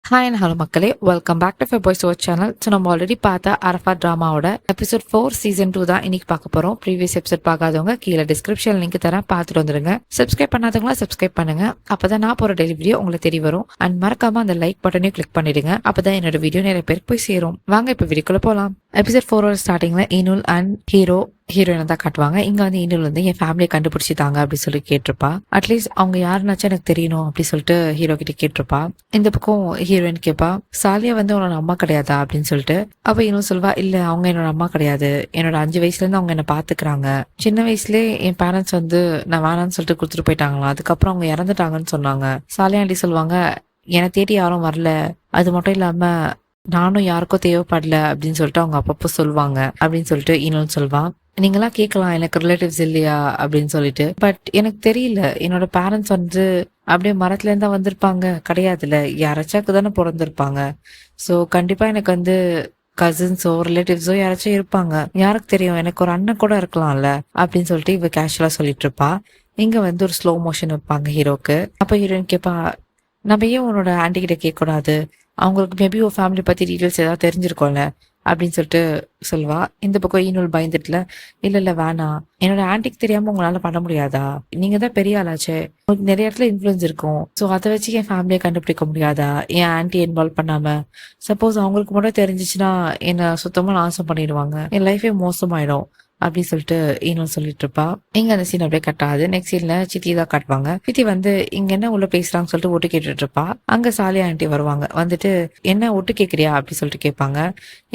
Hi and hello மக்களே, welcome back to fab boys over channel. So நம்ம already பார்த்த அரஃபா ட்ராமாவோட எபிசோட் 4 சீசன் 2 தான் இன்னைக்கு பார்க்க போறோம். ப்ரீவியஸ் எபிசோட் பார்க்காதவங்க கீழே டிஸ்கிரிப்ஷன் லிங்க் தரேன், பார்த்துட்டு வந்துருங்க. சப்ஸ்கிரைப் பண்ணாதவங்களா சப்ஸ்கிரைப் பண்ணுங்க, அப்பதான் நான் போற டெய்லி வீடியோ உங்களுக்கு தெரிய வரும். அண்ட் மறக்காம அந்த லைக் பட்டனையும் கிளிக் பண்ணிடுங்க, அப்பதான் என்னோட வீடியோ நிறைய பேருக்கு போய் சேரும். வாங்க இப்ப வீடியோக்குள்ள போலாம். எபிசோட் 4 ஸ்டார்டிங்ல ஈனுல் அண்ட் ஹீரோயினை தான் காட்டுவாங்க. இங்க வந்து ஈனுல் வந்து என் ஃபேமிலியை கண்டுபிடிச்சிட்டாங்க அப்படின்னு சொல்லி கேட்டிருப்பா. அட்லீஸ்ட் அவங்க யாருனாச்சும் எனக்கு தெரியணும் அப்படின்னு சொல்லிட்டு ஹீரோ கிட்ட கேட்டிருப்பா. இந்த பக்கம் ஹீரோயின் கேட்பா, சாலியா வந்து உன்னோட அம்மா கிடையாதா அப்படின்னு சொல்லிட்டு. அப்ப இன்னும் சொல்வா, இல்ல அவங்க என்னோட அம்மா கிடையாது, என்னோட 5 வயசுல இருந்து அவங்க என்ன பாத்துக்கிறாங்க. சின்ன வயசுலயே என் பேரண்ட்ஸ் வந்து நான் வேணான்னு சொல்லிட்டு கொடுத்துட்டு போயிட்டாங்களா, அதுக்கப்புறம் அவங்க இறந்துட்டாங்கன்னு சொன்னாங்க. சாலியா ஆண்டி சொல்லுவாங்க, என்னை தேடி யாரும் வரல, அது மட்டும் இல்லாம நானும் யாருக்கும் தேவைப்படல அப்படின்னு சொல்லிட்டு அவங்க அப்பப்போ சொல்லுவாங்க அப்படின்னு சொல்லிட்டு இன்னொன்னு சொல்வான். நீங்களாம் கேட்கலாம் எனக்கு ரிலேட்டிவ்ஸ் இல்லையா அப்படின்னு சொல்லிட்டு, பட் எனக்கு தெரியல, என்னோட பேரண்ட்ஸ் வந்து அப்படியே மரத்துல இருந்தா வந்திருப்பாங்க கிடையாதுல்ல, யாராச்சும் தானே பிறந்திருப்பாங்க. ஸோ கண்டிப்பா எனக்கு வந்து கசின்ஸோ ரிலேட்டிவ்ஸோ யாராச்சும் இருப்பாங்க, யாருக்கு தெரியும், எனக்கு ஒரு அண்ணன் கூட இருக்கலாம்ல அப்படின்னு சொல்லிட்டு இவ கேஷுவலா சொல்லிட்டு இருப்பா. இங்க வந்து ஒரு ஸ்லோ மோஷன் வைப்பாங்க ஹீரோக்கு. அப்ப ஹீரோயின் கேட்பா, நம்ம ஏன் உன்னோட ஆன்டி கிட்ட கேட்க கூடாது, அவங்களுக்கு மேபி ஒரு ஃபேமிலி பத்தி டீட்டெயில்ஸ் ஏதாவது தெரிஞ்சிருக்கோம்ல அப்படின்னு சொல்லிட்டு சொல்வா. இந்த பக்கம் ஈனுல் பயந்துட்டுல, இல்ல வேணாம், என்னோட ஆன்டிக்கு தெரியாம உங்களால பண்ண முடியாதா, நீங்க தான் பெரிய ஆளாச்சே, உங்களுக்கு நிறைய இடத்துல இன்ஃபுளுன்ஸ் இருக்கும், ஸோ அதை வச்சு என் ஃபேமிலியை கண்டுபிடிக்க முடியாதா, என் ஆன்டி இன்வால்வ் பண்ணாம. சப்போஸ் அவங்களுக்கு மட்டும் தெரிஞ்சிச்சுன்னா என்ன சுத்தமா நாசம் பண்ணிடுவாங்க, என் லைஃபே மோசமாயிடும் அப்படின்னு சொல்லிட்டு ஈனுல் சொல்லிட்டு இருப்பா. இங்க அந்த சீன் அப்படியே கட்டாது. நெக்ஸ்ட் சீன்ல சித்தி தான் காட்டுவாங்க. சித்தி வந்து இங்க என்ன உள்ள பேசுறாங்கன்னு சொல்லிட்டு ஒட்டு கேட்டுட்டு இருப்பா. அங்க சாலியா ஆண்டி வருவாங்க. வந்துட்டு என்ன ஒட்டு கேக்குறியா அப்படி சொல்லிட்டு கேட்பாங்க.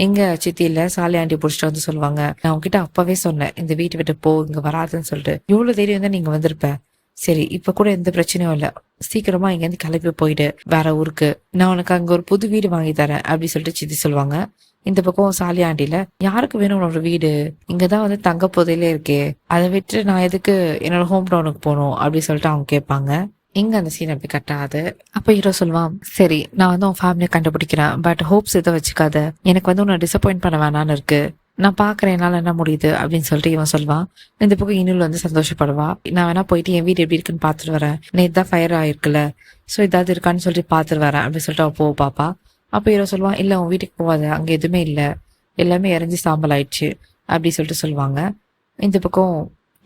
எங்க சித்தி இல்ல, சாலியா ஆண்டி புடிச்சிட்டு வந்து சொல்லுவாங்க, நான் உங்ககிட்ட அப்பவே சொன்னேன் இந்த வீட்டை விட்டு போ, இங்க வராதுன்னு சொல்லிட்டு, எவ்வளவு தைரியம் தான் நீங்க வந்திருப்ப, சரி இப்ப கூட எந்த பிரச்சனையும் இல்ல, சீக்கிரமா இங்க இருந்து கிளம்பி போயிடு வேற ஊருக்கு, நான் உனக்கு அங்க ஒரு புது வீடு வாங்கி தரேன் அப்படின்னு சொல்லிட்டு சித்தி சொல்லுவாங்க. இந்த பக்கம் சாலியா ஆண்டில, யாருக்கு வேணும் உன்னோட வீடு, இங்கதான் வந்து தங்க புதையிலே இருக்கே, அதை விட்டு நான் எதுக்கு என்னோட ஹோம் டவுனுக்கு போகணும் அப்படின்னு சொல்லிட்டு அவங்க கேட்பாங்க. இங்க அந்த சீன் அப்படி கட்டாது. அப்ப ஹீரோ சொல்லுவான், சரி நான் வந்து உன் ஃபேமிலியை கண்டுபிடிக்கிறேன், பட் ஹோப்ஸ் எதை வச்சுக்காத, எனக்கு வந்து உன்னை டிசப்பாயிண்ட் பண்ண வேணான்னு இருக்கு, நான் பாக்குறேன் என்னால என்ன முடியுது அப்படின்னு சொல்லிட்டு இவன் சொல்வான். இந்த பக்கம் இன்னுல் வந்து சந்தோஷப்படுவா, நான் வேணா போயிட்டு என் வீடு எப்படி இருக்குன்னு பாத்துட்டு வரேன், நேத்து தான் ஃபயர் ஆயிருக்குல்ல, ஸோ ஏதாவது இருக்கான்னு சொல்லிட்டு பாத்துட்டு வரேன் அப்படின்னு சொல்லிட்டு அவ போக பாப்பா. அப்ப ஹீரோ சொல்லுவான், இல்ல உன் வீட்டுக்கு போவாத, அங்க எதுவுமே இல்ல, எல்லாமே இறஞ்சி சாம்பல் ஆயிடுச்சு அப்படி சொல்லிட்டு சொல்லுவாங்க. இந்த பக்கம்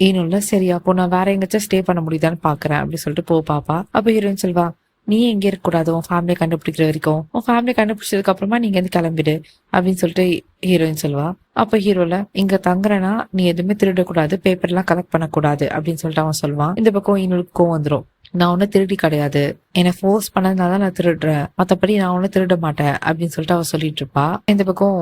ஈனுல்ல, சரி அப்போ நான் வேற எங்கேயாச்சும் ஸ்டே பண்ண முடியுதான்னு பாக்குறேன் அப்படி சொல்லிட்டு போ பாப்பா. அப்ப ஹீரோயின் சொல்வா, நீ எங்க இருக்க கூடாது, உன் ஃபேமிலியை கண்டுபிடிக்கிற வரைக்கும், உன் ஃபேமிலியை கண்டுபிடிச்சதுக்கு அப்புறமா நீங்க வந்து கிளம்பிடு அப்படின்னு சொல்லிட்டு ஹீரோயின் சொல்வா. அப்ப ஹீரோல, இங்க தங்குறனா நீ எதுவுமே திருடக்கூடாது, பேப்பர் எல்லாம் கலெக்ட் பண்ணக்கூடாது அப்படின்னு சொல்லிட்டு அவன் சொல்வான். இந்த பக்கம் ஈனுலுக்கு கோவம் வந்துடும், நான் ஒன்னும் திருடி கிடையாது, என்னை ஃபோர்ஸ் பண்ணதுனாலதான் நான் திருடுறேன், மத்தபடி நான் ஒன்னும் திருட மாட்டேன் அப்படின்னு சொல்லிட்டு அவ சொல்லிட்டு இருப்பா. இந்த பக்கம்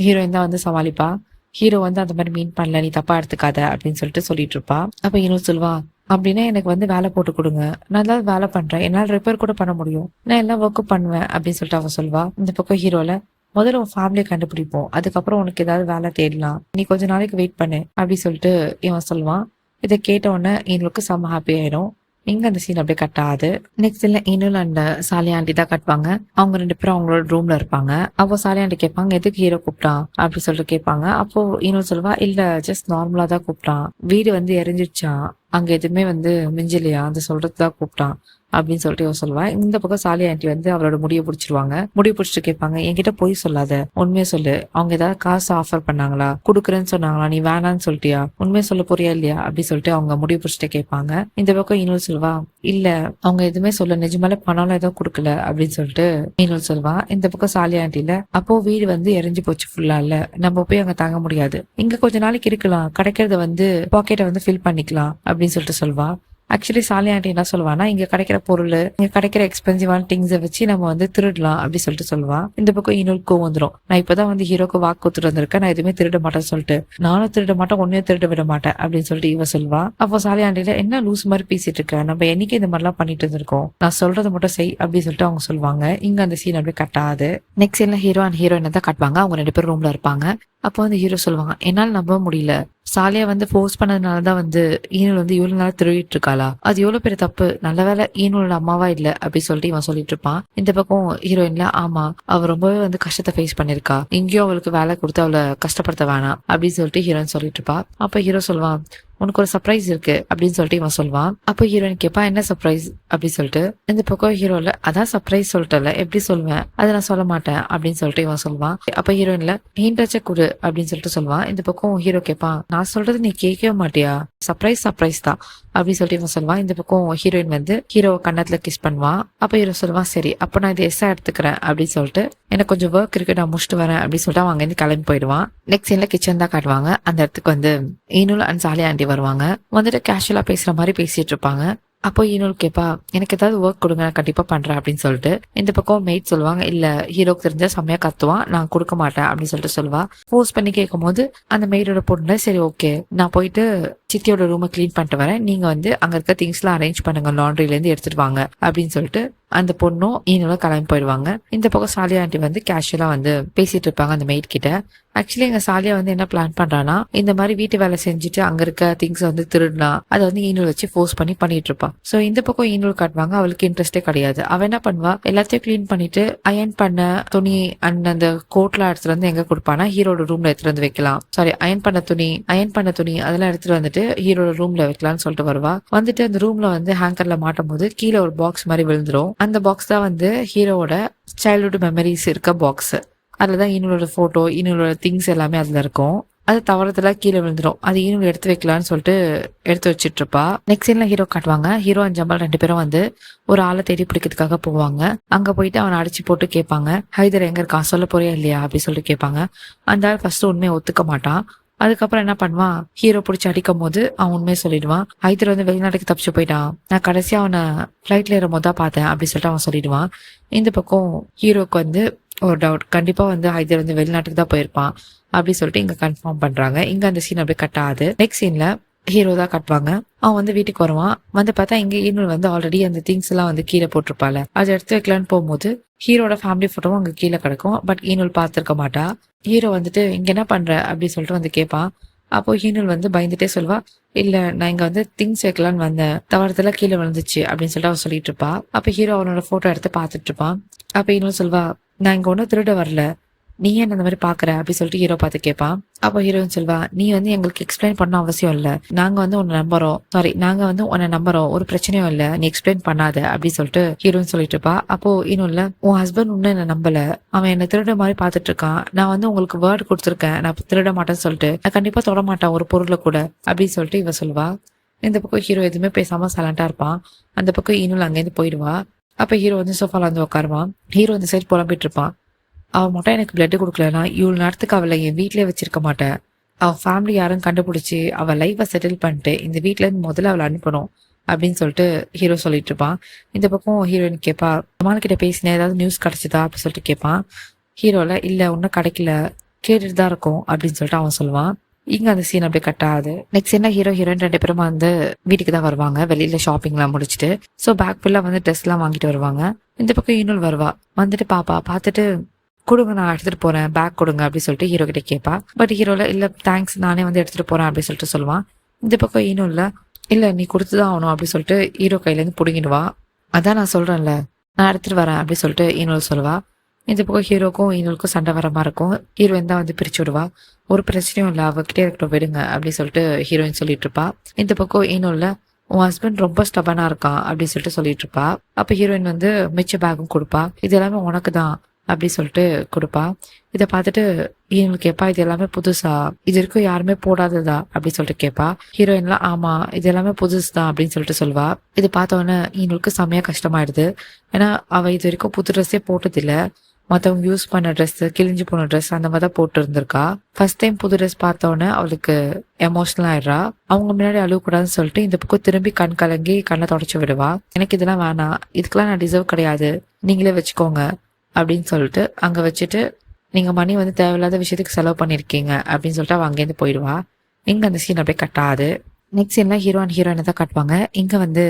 ஹீரோயின் தான் வந்து சமாளிப்பா. ஹீரோ வந்து அந்த மாதிரி மீன் பண்ணல, நீ தப்பா எடுத்துக்காத அப்படின்னு சொல்லிட்டு இருப்பா. அப்ப இன்னும் சொல்வா, அப்படின்னா எனக்கு வந்து வேலை போட்டு கொடுங்க, நான் ஏதாவது வேலை பண்றேன், என்னால் ரிப்பேர் கூட பண்ண முடியும், நான் எல்லாம் ஒர்க்கும் பண்ணுவேன் அப்படின்னு சொல்லிட்டு அவ சொல்வா. இந்த பக்கம் ஹீரோல, முதல்ல உன் ஃபேமிலியை கண்டுபிடிப்போம், அதுக்கப்புறம் உனக்கு ஏதாவது வேலை தேடலாம், நீ கொஞ்ச நாளைக்கு வெயிட் பண்ணு அப்படி சொல்லிட்டு இவன் சொல்லுவான். இதை கேட்ட உடனே இவனுக்கு செம்ம ஹாப்பி ஆயிடும். இங்க அந்த சீன் அப்படியே கட்டாது. நெக்ஸ்ட் இல்ல இன்னும் அண்ட் சாலியா ஆண்டி தான் கட்டுவாங்க. அவங்க 2 பேரும் அவங்களோட ரூம்ல இருப்பாங்க. அப்போ சாலியா ஆண்டி கேட்பாங்க, எதுக்கு ஹீரோ கூப்பிட்டான் அப்படி சொல்லிட்டு கேட்பாங்க. அப்போ இன்னும் சொல்லுவா, இல்ல ஜஸ்ட் நார்மலா தான் கூப்பிட்டான், வீடு வந்து எரிஞ்சிடுச்சான், அங்க எதுவுமே வந்து மிஞ்சலையா, அந்த சொல்றதுதான் கூப்பிட்டான் அப்படின்னு சொல்லிட்டு இவ சொல்லுவா. இந்த பக்கம் சாலியா ஆண்டி வந்து அவரோட முடியை பிடிச்சிருவாங்க. முடியை பிடிச்சிட்டு கேட்பாங்க, என்கிட்ட போய் சொல்லாத, உண்மையை சொல்லு, அவங்க ஏதாவது காசு ஆஃபர் பண்ணாங்களா, குடுக்குறேன்னு சொன்னாங்களா, நீ வேணான்னு சொல்லிட்டியா, உண்மையை சொல்ல போறியா இல்லையா அப்படி சொல்லிட்டு அவங்க முடியை பிடிச்சிட்டு கேட்பாங்க. இந்த பக்கம் இன்னொரு சொல்வா, இல்ல அவங்க எதுவுமே சொல்ல, நிஜமால பணம் எதுவும் கொடுக்கல அப்படின்னு சொல்லிட்டு இன்னொரு சொல்வா. இந்த பக்கம் சாலியா ஆண்டில, அப்போ வீடு வந்து எரிஞ்சு போச்சு ஃபுல்லா இல்ல, நம்ம போய் அங்க தாங்க முடியாது, இங்க கொஞ்ச நாளைக்கு இருக்கலாம், கிடைக்கிறத வந்து பாக்கெட்டை வந்து ஃபில் பண்ணிக்கலாம் அப்படின்னு சொல்லிட்டு சொல்வா. ஆக்சுவலி சாலியா ஆண்டி என்ன சொல்லுவானா, இங்க கிடைக்கிற பொருள், இங்க கிடைக்கிற எக்ஸ்பென்சிவான திங்ஸை வச்சு நம்ம வந்து திருடலாம் அப்படி சொல்லிட்டு சொல்லுவா. இந்த பக்கம் இன்னொருக்கும் வந்துடும், நான் இப்பதான் வந்து ஹீரோக்கு வாக்கு கொடுத்துட்டு வந்திருக்கேன், நான் எதுவுமே திருட மாட்டேன்னு சொல்லிட்டு, நானும் திருட மாட்டேன், ஒன்னையும் திருட விட மாட்டேன் அப்படின்னு சொல்லிட்டு இவ சொல்வா. அப்போ சாலியா ஆண்டில, என்ன லூஸ் மாதிரி பேசிட்டு இருக்க, நம்ம என்னைக்கு இந்த மாதிரிலாம் பண்ணிட்டு இருந்திருக்கோம், நான் சொல்றதை மட்டும் செய் அப்படின்னு சொல்லிட்டு அவங்க சொல்லுவாங்க. இங்க அந்த சீன் அப்படியே கட்டாது. நெக்ஸ்ட் சீன்ல ஹீரோ அண்ட் ஹீரோயின் தான் காட்டுவாங்க. அவங்க 2 பேரும் ரூம்ல இருப்பாங்க. அப்போ வந்து ஹீரோ சொல்லுவாங்க, என்னால நம்ப முடியல, சாலியா வந்து ஃபோர்ஸ் பண்ணதுனாலதான் வந்து ஈனூல் வந்து இவ்வளவு நாள் திருடிட்டு இருக்காளா, அது எவ்வளவு பெரிய தப்பு, நல்ல வேலை ஈனூலோட அம்மாவா இல்ல அப்படி சொல்லிட்டு இவன் சொல்லிட்டு இருப்பான். இந்த பக்கம் ஹீரோயின்ல, ஆமா அவ ரொம்பவே வந்து கஷ்டத்தை ஃபேஸ் பண்ணிருக்கா, எங்கேயோ அவளுக்கு வேலை கொடுத்து அவளை கஷ்டப்படுத்த வேணாம் அப்படின்னு சொல்லிட்டு ஹீரோயின் சொல்லிட்டு இருப்பா. அப்ப ஹீரோ சொல்லுவான், உனக்கு ஒரு சர்ப்ரைஸ் இருக்கு அப்படின்னு சொல்லிட்டு இவன் சொல்லுவான். அப்போ ஹீரோயின் கேட்பா என்ன சர்ப்ரைஸ் அப்படின்னு சொல்லிட்டு. இந்த பக்கம் ஹீரோல அதான் சர்ப்ரைஸ் சொல்லிட்டல எப்படி சொல்லுவேன், அதை நான் சொல்ல மாட்டேன் அப்படின்னு சொல்லிட்டு இவன் சொல்லுவான். அப்ப ஹீரோயின்ல ஹிண்டாச்ச குடு அப்படின்னு சொல்லிட்டு சொல்லுவான். இந்த பக்கம் ஹீரோ கேட்பான் நான் சொல்றது நீ கேட்கவே மாட்டியா, சர்ப்ரைஸ் தான் அப்படின்னு சொல்லிட்டு இவன் சொல்லுவான். இந்த பக்கம் ஹீரோயின் வந்து ஹீரோ கண்ணத்துல கிஸ் பண்ணுவான். அப்ப ஹீரோ சொல்லுவான் சரி அப்ப நான் இதை எஸ்ஸா எடுத்துக்கிறேன் அப்படின்னு சொல்லிட்டு, எனக்கு கொஞ்சம் ஒர்க் இருக்கு நான் முடிச்சுட்டு வரேன் அப்படின்னு சொல்லிட்டு அவன் அங்கிருந்து கிளம்பி போயிடுவான். நெக்ஸ்ட் சீன்ல கிச்சன் தான் காட்டுவாங்க. அந்த இடத்துக்கு வந்து ஈனுல் அண்ட் சாலி ஆண்டி வருவாங்க. வந்துட்டு கேஷுவலா பேசுற மாதிரி பேசிட்டு இருப்பாங்க. அப்போ ஈனுல் கேப்பா எனக்கு ஏதாவது ஒர்க் கொடுங்க நான் கண்டிப்பா பண்றேன் அப்படின்னு சொல்லிட்டு. இந்த பக்கம் மெய்ட் சொல்லுவாங்க இல்ல ஹீரோக்கு தெரிஞ்சா செம்மையா கத்துவான் நான் கொடுக்க மாட்டேன் அப்படின்னு சொல்லிட்டு சொல்லுவா. போஸ்ட் பண்ணி கேட்கும் போது அந்த மெய்டோட பொண்ணு சரி ஓகே நான் போயிட்டு சித்தியோட ரூமை கிளீன் பண்ணிட்டு வரேன், நீங்க வந்து அங்க இருக்க திங்ஸ் எல்லாம் அரேஞ்ச் பண்ணுங்க லாண்ட்ரில இருந்து எடுத்துட்டு வாங்க அப்படின்னு சொல்லிட்டு அந்த பொண்ணும் ஈனுலும் கிளம்பி போயிடுவாங்க. இந்த பக்கம் சாலியா ஆண்டி வந்து கேஷுவலா வந்து பேசிட்டு இருப்பாங்க அந்த மெய்ட் கிட்ட. ஆக்சுவலி எங்க சாலியா வந்து என்ன பிளான் பண்றானா இந்த மாதிரி வீட்டு வேலை செஞ்சுட்டு அங்க இருக்க திங்ஸ் வந்து திருடனா அதை வந்து ஈனூல் வச்சு ஃபோர்ஸ் பண்ணிட்டு இருப்பான். சோ இந்த பக்கம் ஈனூல் காட்டுவாங்க அவளுக்கு இன்ட்ரெஸ்டே கிடையாது. அவ என்ன பண்ணுவா எல்லாத்தையும் கிளீன் பண்ணிட்டு அயன் பண்ண துணி அண்ட் அந்த கோட்லாம் எடுத்துட்டு வந்து எங்க கொடுப்பானா ஹீரோட ரூம்ல எடுத்துட்டு வந்து வைக்கலாம், சாரி அயன் பண்ண துணி அதெல்லாம் எடுத்துட்டு வந்துட்டு ஹீரோட ரூம்ல வைக்கலாம்னு சொல்லிட்டு வருவா. வந்துட்டு அந்த ரூம்ல வந்து ஹேங்கர்ல மாட்டும் போது கீழே ஒரு பாக்ஸ் மாதிரி விழுந்துரும். அந்த பாக்ஸ் தான் வந்து ஹீரோவோட சைல்ட்ஹுட் மெமரிஸ் இருக்க பாக்ஸ். அதுலதான் ஈனோட போட்டோ ஈனோட திங்ஸ் எல்லாமே அதுல இருக்கும். அது தவறதுல கீழே விழுந்துரும். அது ஈனோட எடுத்து வைக்கலாம்னு சொல்லிட்டு எடுத்து வச்சிட்டு இருப்பா. நெக்ஸ்ட் சீன்ல ஹீரோ காட்டுவாங்க. ஹீரோ அண்ட் ஜமால் 2 பேரும் வந்து ஒரு ஆளை தேடி பிடிக்கிறதுக்காக போவாங்க. அங்க போயிட்டு அவனை அடிச்சு போட்டு கேட்பாங்க ஹைதர் எங்க இருக்கான் சொல்ல போறியா இல்லையா அப்படின்னு சொல்லிட்டு கேட்பாங்க. அந்த ஆள் ஃபர்ஸ்ட் உண்மையை ஒத்துக்க மாட்டான். அதுக்கப்புறம் என்ன பண்ணுவான் ஹீரோ பிடிச்சி அடிக்கும் போது அவன் உண்மையை சொல்லிடுவான். ஹைதர் வந்து வெளிநாட்டுக்கு தப்பிச்சு போயிட்டான், நான் கடைசியா அவனை பிளைட்ல ஏறும் போது தான் பார்த்தேன் அப்படின்னு சொல்லிட்டு அவன் சொல்லிடுவான். இந்த பக்கம் ஹீரோக்கு வந்து ஒரு டவுட், கண்டிப்பா வந்து ஹைதர் வந்து வெளிநாட்டுக்கு தான் போயிருப்பான் அப்படி சொல்லிட்டு இங்க கன்ஃபார்ம் பண்றாங்க. இங்க அந்த சீன் அப்படியே கட் ஆகுது. நெக்ஸ்ட் சீன்ல ஹீரோ தான் காட்டுவாங்க. அவன் வந்து வீட்டுக்கு வருவான். வந்து பார்த்தா இங்க ஈனூல் வந்து ஆல்ரெடி அந்த திங்ஸ் எல்லாம் வந்து கீழே போட்டிருப்பாள். அதை எடுத்து வைக்கலான்னு போகும்போது ஹீரோட ஃபேமிலி போட்டோவும் அங்க கீழே கிடக்கும். பட் ஈனூல் பார்த்திருக்க மாட்டா. ஹீரோ வந்துட்டு இங்க என்ன பண்ற அப்படின்னு சொல்லிட்டு வந்து கேட்பான். அப்போ ஈனூல் வந்து பயந்துட்டே சொல்வா இல்ல நான் இங்க வந்து திங்ஸ் வைக்கலான்னு வந்தேன், தவறதுல கீழே விழுந்துச்சு அப்படின்னு சொல்லிட்டு அவன் சொல்லிட்டு இருப்பா. அப்ப ஹீரோ அவனோட போட்டோ எடுத்து பார்த்துட்டு இருப்பான். அப்ப ஈனூல் சொல்வா நான் இங்க ஒன்னும் திருட வரல, நீ ஏன் அந்த மாதிரி பாக்குற அப்படின்னு சொல்லிட்டு ஹீரோ பார்த்து கேட்பான். அப்போ ஹீரோயின் சொல்வா நீ வந்து எங்களுக்கு எக்ஸ்பிளைன் பண்ண அவசியம் இல்ல, நாங்க வந்து உன்னை நம்புறோம் ஒரு பிரச்சனையும் இல்ல, நீ எக்ஸ்பிளைன் பண்ணாத அப்படின்னு சொல்லிட்டு ஹீரோயின் சொல்லிட்டு இருப்பா. அப்போ இன்னும் இல்ல உன் ஹஸ்பண்ட் ஒன்னும் என்ன நம்பல, அவன் என்ன திருட மாதிரி பாத்துட்டு இருக்கான், நான் வந்து உங்களுக்கு வேர்டு கொடுத்துருக்கேன் நான் திருட மாட்டேன்னு சொல்லிட்டு, நான் கண்டிப்பா தொட மாட்டேன் ஒரு பொருளை கூட அப்படின்னு சொல்லிட்டு இவ சொல்வா. இந்த பக்கம் ஹீரோ எதுவுமே பேசாம சைலண்டா இருப்பான். அந்த பக்கம் இன்னும் அங்கேருந்து போயிடுவா. அப்ப ஹீரோ வந்து சோஃபால வந்து உட்காருவான். ஹீரோ இந்த சைடு புலம்பிட்டு இருப்பான். அவன் மட்டும் எனக்கு பிளட் கொடுக்கலன்னா இவ்வளவு நேரத்துக்கு அவளை என் வீட்லயே வச்சிருக்க மாட்டேன், அவ ஃபேமிலி யாரும் கண்டுபிடிச்சு அவ லைஃபை செட்டில் பண்ணிட்டு இந்த வீட்ல இருந்து முதல்ல அவளை அனுப்பணும் அப்படின்னு சொல்லிட்டு ஹீரோ சொல்லிட்டு இருப்பான். இந்த பக்கம் ஹீரோயின் கேட்பா அம்மாள் கிட்ட பேசினேன் ஏதாவது நியூஸ் கிடைச்சதா அப்படின்னு சொல்லிட்டு கேட்பான். ஹீரோல இல்ல ஒன்னும் கிடைக்கல கேட்டுட்டு தான் இருக்கும் அப்படின்னு சொல்லிட்டு அவன் சொல்லுவான். இங்க அந்த சீன் அப்படியே கட் ஆகுது. நெக்ஸ்ட் என்ன ஹீரோ ஹீரோயின் 2 பேரும் வந்து வீட்டுக்கு தான் வருவாங்க வெளியில ஷாப்பிங் எல்லாம் முடிச்சுட்டு. சோ பேக் ஃபுல்லா வந்து ட்ரெஸ் எல்லாம் வாங்கிட்டு வருவாங்க. இந்த பக்கம் ஈனூல் வருவா. வந்துட்டு பாப்பா பார்த்துட்டு கொடுங்க நான் எடுத்துட்டு போறேன் பேக் கொடுங்க அப்படின்னு சொல்லிட்டு ஹீரோ கிட்ட கேட்பா. பட் ஹீரோல இல்ல தேங்க்ஸ் நானே வந்து எடுத்துட்டு போறேன் அப்படின்னு சொல்லிட்டு சொல்லுவான். இந்த பக்கம் ஈனூல்ல இல்ல நீ கொடுத்துதான் ஆகணும் அப்படின்னு சொல்லிட்டு ஹீரோ கையில இருந்து புடுங்கிடுவா. அதான் நான் சொல்றேன்ல நான் எடுத்துட்டு வரேன் அப்படின்னு சொல்லிட்டு ஈனூல் சொல்லுவா. இந்த பக்கம் ஹீரோக்கும் ஈனூலுக்கும் சண்டை வர மாதிரி இருக்கும். ஹீரோயின் தான் வந்து பிரிச்சு விடுவா. ஒரு பிரச்சனையும் இல்ல அவகிட்டே இருக்கட்டும் விடுங்க அப்படின்னு சொல்லிட்டு ஹீரோயின் சொல்லிட்டு இருப்பா. இந்த பக்கம் ஈனூல்ல உன் ஹஸ்பண்ட் ரொம்ப ஸ்டபனா இருக்கான் அப்படின்னு சொல்லிட்டு சொல்லிட்டு இருப்பா. அப்ப ஹீரோயின் வந்து மிச்ச பேக்கும் கொடுப்பா. இது எல்லாமே உனக்கு தான் அப்படி சொல்லிட்டு கொடுப்பா. இதை பார்த்துட்டு ஈனூல் கேட்பா இது எல்லாமே புதுசா, இது வரைக்கும் யாருமே போடாததா அப்படி சொல்லிட்டு கேட்பா. ஹீரோயின்லாம் ஆமா இது எல்லாமே புதுசு தான் அப்படின்னு சொல்லிட்டு சொல்வா. இது பார்த்தோன்னே ஈனூலுக்கு செம்மையா கஷ்டமாயிடுது. ஏன்னா அவ இது வரைக்கும் புது ட்ரெஸ்ஸே போட்டதில்ல, மற்றவங்க யூஸ் பண்ண ட்ரெஸ் கிழிஞ்சு போன ட்ரெஸ் அந்த மாதிரி தான் போட்டு இருந்திருக்கா. ஃபர்ஸ்ட் டைம் புது ட்ரெஸ் பார்த்தோன்னே அவளுக்கு எமோஷனல் ஆயிடுறா. அவங்க முன்னாடி அழுவக்கூடாதுன்னு சொல்லிட்டு இந்த பக்கம் திரும்பி கண் கலங்கி கண்ணை தொடச்சு விடுவா. எனக்கு இதெல்லாம் வேணாம், இதுக்கெல்லாம் நான் டிசர்வ் கிடையாது, நீங்களே வச்சுக்கோங்க அப்படின்னு சொல்லிட்டு அங்க வச்சுட்டு நீங்க மணி வந்து தேவையில்லாத விஷயத்துக்கு செலவு பண்ணிருக்கீங்க அப்படின்னு சொல்லிட்டு அவ அங்கேருந்து போயிடுவா. இங்க அந்த சீன் அப்படியே கட் ஆகுது. நெக்ஸ்ட் சீன்ல ஹீரோ அண்ட் ஹீரோயினை தான் காட்டுவாங்க. இங்க வந்து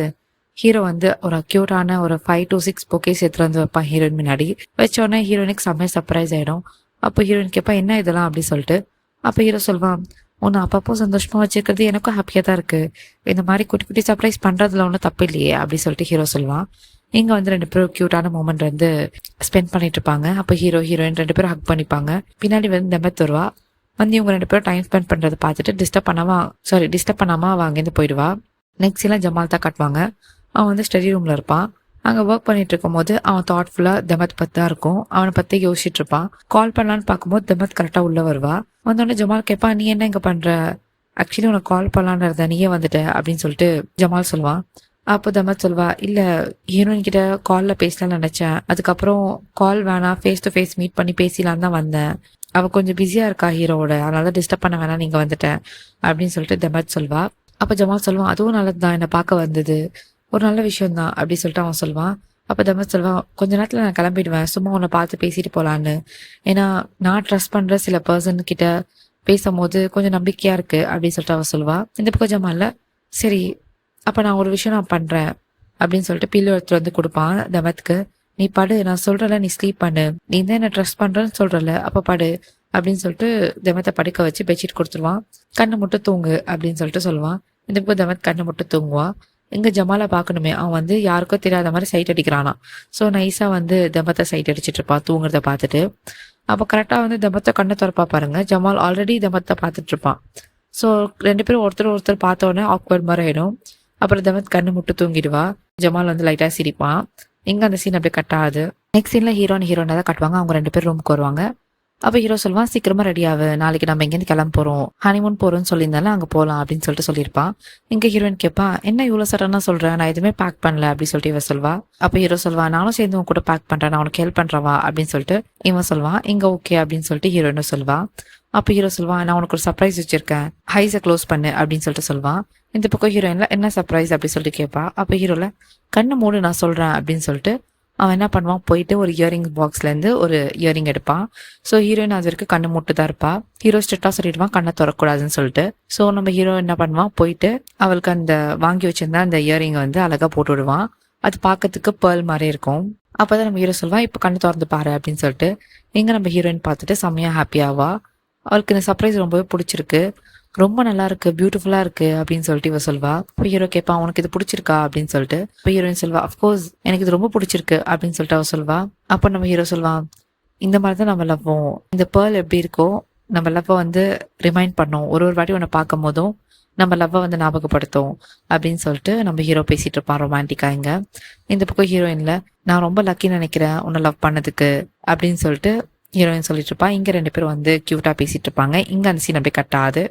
ஹீரோ வந்து ஒரு கியூட்டான ஒரு 5 to 6 பொக்கேஸ் எடுத்துட்டு வந்து வைப்பான் ஹீரோயின் முன்னாடி. வச்சோடனே ஹீரோயினுக்கு செம்மையா சர்ப்ரைஸ் ஆயிடும். அப்போ ஹீரோயின் கேட்பா என்ன இதெல்லாம் அப்படி சொல்லிட்டு. அப்ப ஹீரோ சொல்வான் உன்னை அப்பப்போ சந்தோஷமா வச்சிருக்கிறது எனக்கும் ஹாப்பியா தான் இருக்கு, இந்த மாதிரி குட்டி குட்டி சர்ப்ரைஸ் பண்றதுல ஒன்றும் தப்பு இல்லையே அப்படி சொல்லிட்டு ஹீரோ சொல்லுவான். இங்க வந்து 2 பேரும் கியூட்டான மூமெண்ட் வந்து ஸ்பெண்ட் பண்ணிட்டு இருப்பாங்க. அப்போ ஹீரோ ஹீரோயின் 2 பேரும் ஹக் பண்ணிப்பாங்க. பின்னாடி வந்து தம்பத் வருவா. வந்து இவங்க 2 பேரும் டைம் ஸ்பெண்ட் பண்றதை பார்த்துட்டு டிஸ்டர்ப் பண்ணாம அவ அங்கேருந்து போயிடுவா. நெக்ஸ்ட் எல்லாம் ஜமால் தான் காட்டுவாங்க. அவன் வந்து ஸ்டடி ரூம்ல இருப்பான். அங்கே ஒர்க் பண்ணிட்டு இருக்கும் போது அவன் தாட்ஃபுல்லாக தமத் பற்றி தான் இருக்கும். அவனை பற்றி யோசிச்சுட்டு இருப்பான். கால் பண்ணலான்னு பார்க்கும்போது தமத் கரெக்டாக உள்ள வருவா. வந்தோடனே ஜமால் கேட்பா, நீ என்ன இங்கே பண்ற? ஆக்சுவலி உனக்கு கால் பண்ணலான்னு இருந்த, நீயே வந்துட்ட அப்படின்னு சொல்லிட்டு ஜமால் சொல்லுவான். அப்போ தமத் சொல்வா, இல்லை ஹீரோயின் கிட்ட காலில் பேசலாம்னு நினச்சேன், அதுக்கப்புறம் கால் வேணாம், ஃபேஸ் டு ஃபேஸ் மீட் பண்ணி பேசலான்னு தான் வந்தேன். அவள் கொஞ்சம் பிஸியாக இருக்கா ஹீரோவோட, அதனால தான் டிஸ்டர்ப் பண்ண வேணாம், நீங்கள் வந்துட்டேன் அப்படின்னு சொல்லிட்டு தமத் சொல்வா. அப்போ ஜமால் சொல்லுவான், அதுவும் நல்லது தான், என்னை பார்க்க வந்தது ஒரு நல்ல விஷயம் தான் அப்படி சொல்லிட்டு அவன் சொல்லுவான். அப்போ தமத் சொல்வான், கொஞ்ச நேரத்தில் நான் கிளம்பிடுவேன், சும்மா உன்னை பார்த்து பேசிட்டு போகலான்னு. ஏன்னா நான் ட்ரஸ்ட் பண்ணுற சில பர்சன் கிட்ட பேசும்போது கொஞ்சம் நம்பிக்கையாக இருக்குது அப்படின்னு சொல்லிட்டு அவன் சொல்லுவாள். இந்த பக்கம் ஜமால்ல, சரி அப்போ நான் ஒரு விஷயம் நான் பண்ணுறேன் அப்படின்னு சொல்லிட்டு பில்லு எடுத்துட்டு வந்து கொடுப்பான் தமத்துக்கு. நீ படு, நான் சொல்கிறல, நீ ஸ்லீப் பண்ணு, நீ தான் என்ன ட்ரஸ்ட் பண்ணுறேன்னு சொல்கிறல, அப்போ படு அப்படின்னு சொல்லிட்டு தமத்தை படுக்க வச்சு பெட்ஷீட் கொடுத்துருவான். கண்ணை மட்டும் தூங்கு அப்படின்னு சொல்லிட்டு சொல்லுவான். இந்த பக்கம் தமத் கண்ணை மட்டும் தூங்குவான். எங்கே ஜமாலை பார்க்கணுமே, அவன் வந்து யாருக்கும் தெரியாத மாதிரி சைட் அடிக்கிறானா. ஸோ நைஸாக வந்து தமத்தை சைட் அடிச்சிட்டு இருப்பான் தூங்குறத பார்த்துட்டு. அப்போ கரெக்டாக வந்து தமத்தை கண்ணை திறப்பா பாருங்க, ஜமால் ஆல்ரெடி தமத்தை பார்த்துட்டு இருப்பான். ஸோ 2 பேரும் ஒருத்தர் பார்த்தோன்னே ஆக்வர்ட் மாதிரி ஆயிடும். அப்புறம் தமத் கண்ணு முட்டு தூங்கிடுவா. ஜமால் வந்து லைட்டாக சிரிப்பான். எங்கே அந்த சீன் அப்படியே கட் ஆகுது. நெக்ஸ்ட் சீனில் ஹீரோயினை தான் காட்டுவாங்க. அவங்க 2 பேர் ரூமுக்கு வருவாங்க. அப்போ ஹீரோ சொல்லுவான், சீக்கிரமா ரெடியாகு, நாளைக்கு நம்ம எங்கேருந்து கிளம்ப போகிறோம், ஹனிமூன் போகிறோம்னு சொல்லியிருந்தாலும் அங்கே போகலாம் அப்படின்னு சொல்லிட்டு சொல்லியிருப்பான். இங்கே ஹீரோயின் கேட்பா, என்ன இவ்வளோ சடனாக சொல்கிறேன், நான் எதுவுமே பேக் பண்ணல அப்படின்னு சொல்லிட்டு இவன் சொல்வா. அப்போ ஹீரோ சொல்வான், நானும் சேர்ந்து உன் கூட பேக் பண்ணுறேன், நான் உனக்கு ஹெல்ப் பண்ணுறவா அப்படின்னு சொல்லிட்டு இவன் சொல்வான். இங்கே ஓகே அப்படின்னு சொல்லிட்டு ஹீரோயினும் சொல்வா. அப்போ ஹீரோ சொல்வான், நான் உனக்கு ஒரு சர்ப்ரைஸ் வச்சிருக்கேன், ஹைஸை க்ளோஸ் பண்ணு அப்படின்னு சொல்லிட்டு சொல்வான். இந்த பக்கம் ஹீரோயின்ல என்ன சர்ப்ரைஸ் அப்படின்னு சொல்லிட்டு கேட்பா. அப்போ ஹீரோல, கண்ணு மூடு நான் சொல்கிறேன் அப்படின்னு சொல்லிட்டு அவன் என்ன பண்ணுவான், போயிட்டு ஒரு இயரிங் பாக்ஸ்லேருந்து ஒரு இயரிங் எடுப்பான். ஸோ ஹீரோயின் அது வரைக்கும் கண்ணு மூட்டு தான் இருப்பா. ஹீரோ ஸ்ட்ரிக்டாக சொல்லிடுவான் கண்ணை திறக்கூடாதுன்னு சொல்லிட்டு. ஸோ நம்ம ஹீரோ என்ன பண்ணுவான், போயிட்டு அவளுக்கு அந்த வாங்கி வச்சிருந்தா அந்த இயரிங்கை வந்து அழகாக போட்டு விடுவான். அது பார்க்கறதுக்கு பேர்ல் மாதிரி இருக்கும். அப்போதான் நம்ம ஹீரோ சொல்லுவான், இப்போ கண்ணு திறந்து பாரு அப்படின்னு சொல்லிட்டு. இங்கே நம்ம ஹீரோயின் பார்த்துட்டு செம்மையாக ஹாப்பியாவா. அவளுக்கு இந்த சர்ப்ரைஸ் ரொம்பவே பிடிச்சிருக்கு, ரொம்ப நல்லா இருக்கு, பியூட்டிஃபுல்லா இருக்கு அப்படின்னு சொல்லிட்டு இவ சொல்வா. இப்போ ஹீரோ கேட்பான், உனக்கு இது பிடிச்சிருக்கா அப்படின்னு சொல்லிட்டு. இப்போ ஹீரோயின் சொல்வா, அஃப்கோர்ஸ் எனக்கு இது ரொம்ப பிடிச்சிருக்கு அப்படின்னு சொல்லிட்டு அவ சொல்வா. அப்போ நம்ம ஹீரோ சொல்வான், இந்த மாதிரி தான் நம்ம லவ்வும், இந்த பேர்ல் எப்படி இருக்கோ நம்ம லவ்வை வந்து ரிமைண்ட் பண்ணோம், ஒரு வாட்டி உன்னை பார்க்கும் போதும் நம்ம லவ்வை வந்து ஞாபகப்படுத்தும் அப்படின்னு சொல்லிட்டு நம்ம ஹீரோ பேசிட்டு இருப்பான் ரொமான்டிக்கா. இங்க இந்த பக்கம் ஹீரோயின்ல, நான் ரொம்ப லக்கின்னு நினைக்கிறேன் உன்னை லவ் பண்ணதுக்கு அப்படின்னு சொல்லிட்டு ஹீரோயின் சொல்லிட்டு இருப்பா. இங்க 2 பேரும் வந்து கியூட்டா பேசிட்டு இருப்பாங்க. இங்க அந்த சீன் அப்படியே கட் ஆகுது.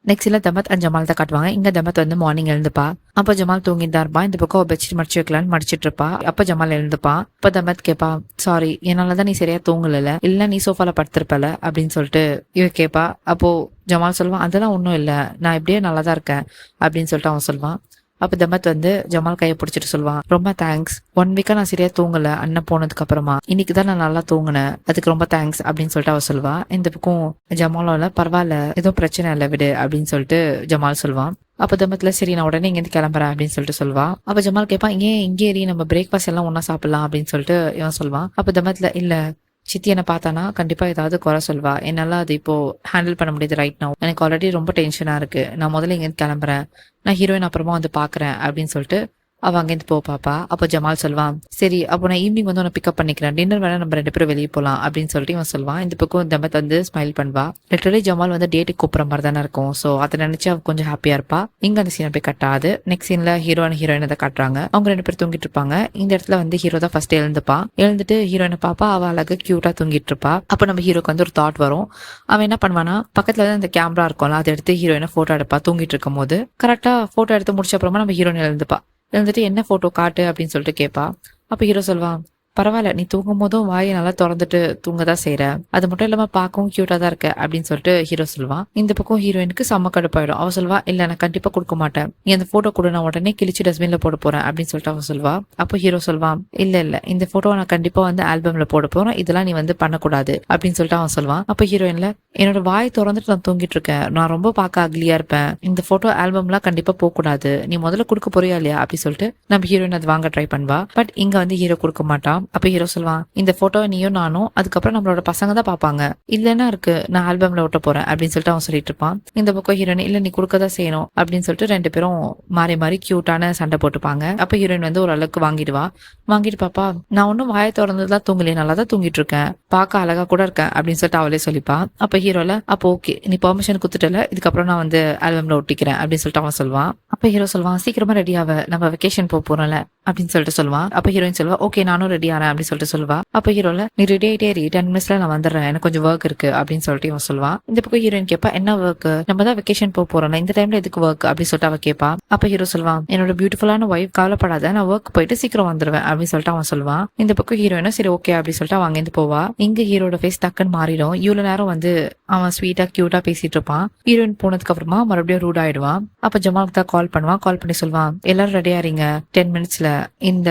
நெக்ஸ்ட் இல்லை தமத் அண்ட் ஜமால் தான் காட்டுவாங்க. இங்க தமத் வந்து மார்னிங் எழுந்துப்பா. அப்போ ஜமால் தூங்கிட்டு தான் இருப்பான். இந்த பக்கம் பெட்ஷீட் மடிச்சு வைக்கலான்னு மடிச்சிட்டு இருப்பா. அப்போ ஜமால் எழுந்துப்பான். அப்போ தமத் கேட்பா, சாரி என்னாலதான் நீ சரியா தூங்கல, இல்ல நீ சோஃபால படுத்திருப்பல அப்படின்னு சொல்லிட்டு இவ கேட்பா. அப்போ ஜமால் சொல்லுவான், அதெல்லாம் ஒன்றும் இல்லை, நான் இப்படியே நல்லா தான் இருக்கேன் அப்படின்னு சொல்லிட்டு அவன் சொல்லுவான். அப்போ தமத் வந்து ஜமால் கையை பிடிச்சிட்டு சொல்லுவான், ரொம்ப தேங்க்ஸ், 1 வீக்கா நான் சரியா தூங்கல அண்ணன் போனதுக்கு அப்புறமா, இன்னைக்கு தான் நான் நல்லா தூங்கினேன், அதுக்கு ரொம்ப தேங்க்ஸ் அப்படின்னு சொல்லிட்டு அவ சொல்லுவா. இந்த பக்கம் ஜமாலோல, பரவாயில்ல எதுவும் பிரச்சனை இல்லை விடு அப்படின்னு சொல்லிட்டு ஜமால் சொல்லுவான். அப்போ தமத்துல, சரி நான் உடனே இங்கேருந்து கிளம்புறேன் அப்படின்னு சொல்லிட்டு சொல்வா. அப்போ ஜமால் கேட்பான், ஏன் இங்கே ஏறி நம்ம பிரேக்ஃபாஸ்ட் எல்லாம் ஒன்னா சாப்பிடலாம் அப்படின்னு சொல்லிட்டு இவன் சொல்லுவான். அப்போ தமத்துல, இல்ல சித்தி என்னை பார்த்தானா கண்டிப்பா ஏதாவது குறை சொல்வா, என்னால அது இப்போ ஹேண்டில் பண்ண முடியுது ரைட் நவ், எனக்கு ஆல்ரெடி ரொம்ப டென்ஷனா இருக்கு, நான் முதல்ல இங்கேருந்து கிளம்புறேன், நான் ஹீரோயின் அப்புறமா வந்து பாக்குறேன் அப்படின்னு சொல்லிட்டு அவ அங்கேருந்து போ பாப்பா. அப்போ ஜமால் சொல்வான், சரி அப்போ நான் ஈவினிங் வந்து உன்னை பிக்கப் பண்ணிக்கிறேன், டின்னர் வேணா நம்ம 2 பேரும் வெளியே போகலாம் அப்படின்னு சொல்லிட்டு இவன் சொல்வான். இந்த பக்கம் தமத் வந்து ஸ்மைல் பண்ணுவா. லிட்டரலி ஜமால் வந்து டேட்டுக்கு கூப்பிட்ற மாதிரி தானே இருக்கும். ஸோ அதை நினைச்சு அவ கொஞ்சம் ஹாப்பியா இருப்பா. இங்க அந்த சீனை போய் கட்டாது. நெக்ஸ்ட் சீன்ல ஹீரோ அண்ட் ஹீரோயின் அதை காட்டுறாங்க. அவங்க 2 பேரும் தூங்கிட்டு இருப்பாங்க. இந்த இடத்துல வந்து ஹீரோ தான் ஃபர்ஸ்ட் எழுந்துப்பான். எழுந்துட்டு ஹீரோயினை பாப்பா, அவ அழகு கியூட்டா தூங்கிட்டு இருப்பா. அப்போ நம்ம ஹீரோக்கு வந்து ஒரு தாட் வரும். அவன் என்ன பண்ணுவானா, பக்கத்துல வந்து அந்த கேமரா இருக்கும்ல, அதை எடுத்து ஹீரோயினை போட்டோ எடுப்பா. தூங்கிட்டு இருக்கும் போது கரெக்டா போட்டோ எடுத்து முடிச்ச அப்புறமா நம்ம ஹீரோயின் எழுந்துப்பா. எழுந்துட்டு என்ன போட்டோ காட்டு அப்படின்னு சொல்லிட்டு கேட்பா. அப்ப ஹீரோ சொல்வான், பரவாயில்ல நீ தூங்கும் போதும் வாயை நல்லா திறந்துட்டு தூங்கதான் செய்யற, அது மட்டும் இல்லாம பார்க்கவும் கியூட்டா தான் இருக்க அப்படின்னு சொல்லிட்டு ஹீரோ சொல்லுவான். இந்த பக்கம் ஹீரோயினுக்கு செம்ம கடுப்பாயிடும். அவ சொல்வா, இல்ல நான் கண்டிப்பா கொடுக்க மாட்டேன், நீ அந்த போட்டோ கூட நான் உடனே கிழிச்சு டஸ்ட்பின்ல போட போறேன் அப்படின்னு சொல்லிட்டு அவ சொல்வா. அப்போ ஹீரோ சொல்வான், இல்ல இந்த போட்டோ நான் கண்டிப்பா வந்து ஆல்பம்ல போட போறேன், இதெல்லாம் நீ வந்து பண்ணக்கூடாது அப்படின்னு சொல்லிட்டு அவன் சொல்வான். அப்போ ஹீரோயின்ல, என்னோட வாய் திறந்துட்டு நான் தூங்கிட்டு இருக்கேன், நான் ரொம்ப பார்க்க அக்லியா இருப்பேன், இந்த போட்டோ ஆல்பம்லாம் கண்டிப்பா போக கூடாது, நீ முதல்ல கொடுக்க போறியா இல்லையா அப்படின்னு சொல்லிட்டு நம்ம ஹீரோயின் அது வாங்க ட்ரை பண்ணுவா. பட் இங்க வந்து ஹீரோ கொடுக்க மாட்டான். அப்ப ஹீரோ சொல்லுவான், இந்த போட்டோ நீயும் நானும் அதுக்கப்புறம் நம்மளோட பசங்க தான் பாப்பாங்க, இல்லன்னா இருக்கு நான் ஆல்பம்ல ஒட்ட போறேன் அப்படின்னு சொல்லிட்டு அவன் சொல்லிட்டு இருப்பான். இந்த பக்கம் ஹீரோயின் இல்ல நீ கொடுக்கதான் செய்யணும் அப்படின்னு சொல்லிட்டு ரெண்டு பேரும் மாறி மாறி கியூட்டான சண்டை போட்டுப்பாங்க. அப்ப ஹீரோயின் வந்து ஒரு அளவுக்கு வாங்கிடுவா. வாங்கிட்டு பாப்பா, நான் ஒன்னும் வாயை திறந்துதான் தூங்கலையே, நல்லா தான் தூங்கிட்டு இருக்கேன், பார்க்க அழகா கூட இருக்கேன் அப்படின்னு சொல்லிட்டு அவளே சொல்லிப்பா. அப்ப ஹீரோல அப்போ ஓகே நீ பெர்மிஷன் குத்துட்டல, இதுக்கப்புறம் நான் வந்து ஆல்பம்ல ஒட்டிக்கிறேன் அப்படின்னு சொல்லிட்டு அவன் சொல்லுவான். அப்ப ஹீரோ சொல்லுவான், சீக்கிரமா ரெடி ஆவ, நம்ம வெக்கேஷன் போறோம்ல அப்படின்னு சொல்லிட்டு சொல்லுவான். அப்ப ஹீரோயின் சொல்லுவா, ஓகே நானும் ரெடி ஆறேன் அப்படின்னு சொல்லிட்டு சொல்லுவா. அப்ப ஹீரோல நீ ரெடி ஆயிட்டே 10 மினிட்ஸ்ல நான் வந்துடுறேன், எனக்கு கொஞ்சம் ஒர்க் இருக்கு அப்படின்னு சொல்லிட்டு இவன் சொல்லுவான். இந்த பக்கம் ஹீரோயின் கேப்பா, என்ன ஒர்க், நம்ம தான் வெக்கேஷன் போறோம்ல, இந்த டைம்ல எதுக்கு ஒர்க் அப்படின்னு சொல்லிட்டு அவ கேப்பா. அப்ப ஹீரோ சொல்லுவான், என்னோட பியூட்டிஃபுல்லான ஒய்ஃப் கவலைப்படாத, நான் ஒர்க் போயிட்டு சீக்கிரம் வந்துருவேன் அப்படின்னு சொல்லிட்டு அவன் சொல்லுவான். இந்த பக்கம் ஹீரோயினும் சரி ஓகே அப்படின்னு சொல்லிட்டு அவன் அங்கேருந்து போவா. இங்க ஹீரோட ஃபேஸ் டக்குன்னு மாறிடும். இவ்வளவு நேரம் வந்து அவன் ஸ்வீட்டா கியூட்டா பேசிட்டு இருப்பான். ஹீரோயின் போனதுக்கு அப்புறமா மறுபடியும் ரூட் ஆயிடுவான். அப்ப ஜமாலுக்கு தான் கால் பண்ணுவான். கால் பண்ணி சொல்லுவான், எல்லாரும் ரெடியா இருங்க, 10 மினிட்ஸ்ல இந்த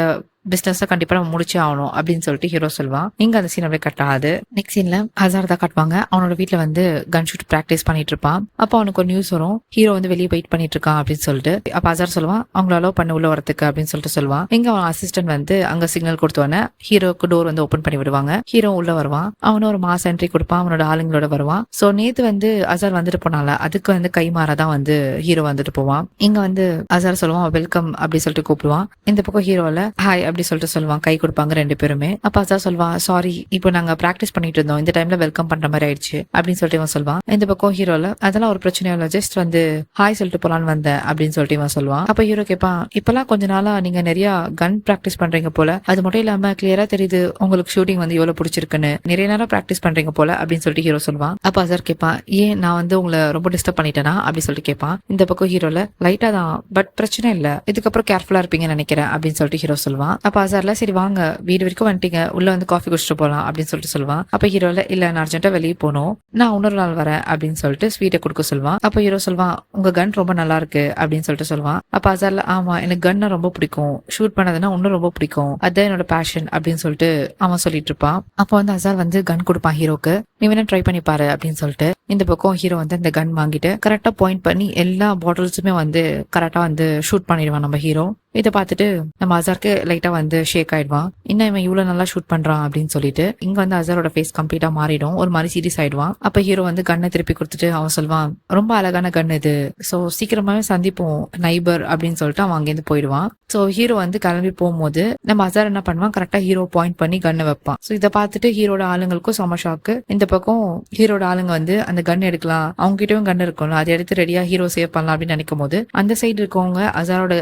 பிசினஸ் கண்டிப்பா நம்ம முடிச்சே ஆகணும் அப்படின்னு சொல்லிட்டு ஹீரோ சொல்லுவான். இங்க அந்த சீன் அப்படியே கட் ஆகுது. நெக்ஸ்ட் சீன்ல ஹசார் தான் காட்டுவாங்க. அவனோட வீட்டுல வந்து கன் ஷூட் பிராக்டிஸ் பண்ணிட்டு இருப்பான். அப்ப அவனுக்கு ஒரு நியூஸ் வரும், ஹீரோ வந்து வெளியே வெயிட் பண்ணிட்டு இருக்கான் அப்படின்னு சொல்லிட்டு. அப்ப ஹசார் சொல்லுவான், அவங்கள அலோவ் பண்ண உள்ள வரதுக்கு அப்படின்னு சொல்லிட்டு சொல்லுவான். இங்க அவன் அசிஸ்டன்ட் வந்து அங்க சிக்னல் கொடுத்தோன்னே ஹீரோக்கு டோர் வந்து ஓபன் பண்ணி விடுவாங்க. ஹீரோ உள்ள வருவான். அவனும் ஒரு மாஸ் என்ட்ரி கொடுப்பான், அவனோட ஆளுங்களோட வருவான். சோ நேத்து வந்து ஹசார் வந்துட்டு போனால, அதுக்கு வந்து கை மாறாதான் வந்து ஹீரோ வந்துட்டு போவான். இங்க வந்து ஹசார் சொல்லுவான், வெல்கம் அப்படி சொல்லிட்டு கூப்பிடுவான். இந்த பக்கம் ஹீரோல ஹாய் அப்படி சொல்லிட்டு சொல்லுவான். கை கொடுப்பாங்க ரெண்டு பேருமே. அப்ப அதான் சொல்லுவான், சாரி இப்போ நாங்க பிராக்டிஸ் பண்ணிட்டு இருந்தோம், இந்த டைம்ல வெல்கம் பண்ற மாதிரி ஆயிடுச்சு அப்படின்னு சொல்லிட்டு இவன் சொல்லுவான். இந்த பக்கம் ஹீரோல அதெல்லாம் ஒரு பிரச்சனையும் இல்ல, ஜஸ்ட் வந்து ஹாய் சொல்லிட்டு போலான்னு வந்தேன் அப்படின்னு சொல்லிட்டு இவன் சொல்லுவான். அப்ப ஹீரோ கேட்பான், இப்பெல்லாம் கொஞ்ச நாளா நீங்க நிறைய கன் பிராக்டிஸ் பண்றீங்க போல, அது மட்டும் இல்லாம கிளியரா தெரியுது உங்களுக்கு ஷூட்டிங் வந்து எவ்வளவு பிடிச்சிருக்குன்னு, நிறைய நேரம் பிராக்டிஸ் பண்றீங்க போல அப்படின்னு சொல்லிட்டு ஹீரோ சொல்லுவான். அப்ப அசார் கேட்பான், ஏன் நான் வந்து உங்களை ரொம்ப டிஸ்டர்ப் பண்ணிட்டேனா அப்படி சொல்லிட்டு கேட்பான். இந்த பக்கம் ஹீரோல லைட்டா தான், பட் பிரச்சனை இல்ல, இதுக்கப்புறம் கேர்ஃபுல்லா இருப்பீங்கன்னு நினைக்கிறேன் அப்படின்னு சொல்லிட்டு ஹீரோ சொல்லுவான். அப்ப அசார்ல சரி வாங்க வீடு வரைக்கும் வந்துட்டீங்க, உள்ள வந்து காஃபி குடிச்சிட்டு போலாம் அப்படின்னு சொல்லிட்டு சொல்லுவான். அப்ப ஹீரோல இல்ல நான் அர்ஜென்ட்டா வெளியே போகணும், நான் இன்னொரு நாள் வரேன் அப்படின்னு சொல்லிட்டு ஸ்வீட்டை கொடுக்க சொல்லுவான். அப்ப ஹீரோ சொல்லுவான், உங்க கன் ரொம்ப நல்லா இருக்கு அப்படின்னு சொல்லிட்டு சொல்லுவான். அப்ப அசார்ல ஆமா எனக்கு கன்னா ரொம்ப பிடிக்கும், ஷூட் பண்ணதுன்னா இன்னும் ரொம்ப பிடிக்கும், அதான் என்னோட பேஷன் அப்படின்னு சொல்லிட்டு அவன் சொல்லிட்டு இருப்பான். அப்ப வந்து அசார் வந்து கன் கொடுப்பான் ஹீரோக்கு, நீ வேணா ட்ரை பண்ணி பாரு அப்படின்னு சொல்லிட்டு. இந்த பக்கம் ஹீரோ வந்து இந்த கன் வாங்கிட்டு கரெக்டா பாயிண்ட் பண்ணி எல்லா பாட்டில்ஸுமே வந்து கரெக்டா வந்து ஷூட் பண்ணிடுவான் நம்ம ஹீரோ. இதை பார்த்துட்டு நம்ம அசாருக்கு லைட்டா வந்து ஷேக் ஆயிடுவான், இன்னும் இவன் இவ்வளவு நல்லா ஷூட் பண்றான் அப்படின்னு சொல்லிட்டு. இங்க வந்து அசாரோட ஃபேஸ் கம்ப்ளீட்டா மாறிடும், ஒரு மாதிரி சீரியஸ் ஆயிடுவான். அப்ப ஹீரோ வந்து கண்ணை திருப்பி கொடுத்துட்டு அவன் சொல்லுவான், ரொம்ப அழகான கன் இது, சோ சீக்கிரமாவே சந்திப்போம் நைபர் அப்படின்னு சொல்லிட்டு அவன் அங்கேருந்து போயிடுவான். சோ ஹீரோ வந்து கிளம்பி போகும்போது நம்ம அசார் என்ன பண்ணுவான், கரெக்டா ஹீரோ பாயிண்ட் பண்ணி கண்ணை வைப்பான். சோ இதை பார்த்துட்டு ஹீரோட ஆளுங்களுக்கும் செம ஷாக்கு. இந்த பக்கம் ஹீரோட ஆளுங்க வந்து அந்த கன் எடுக்கலாம், அவங்க கிட்டயும் கன் இருக்கும்ல, அதை எடுத்து ரெடியா ஹீரோ சேவ் பண்ணலாம் அப்படின்னு நினைக்கும் போது அந்த சைடு இருக்கவங்க அசாரோட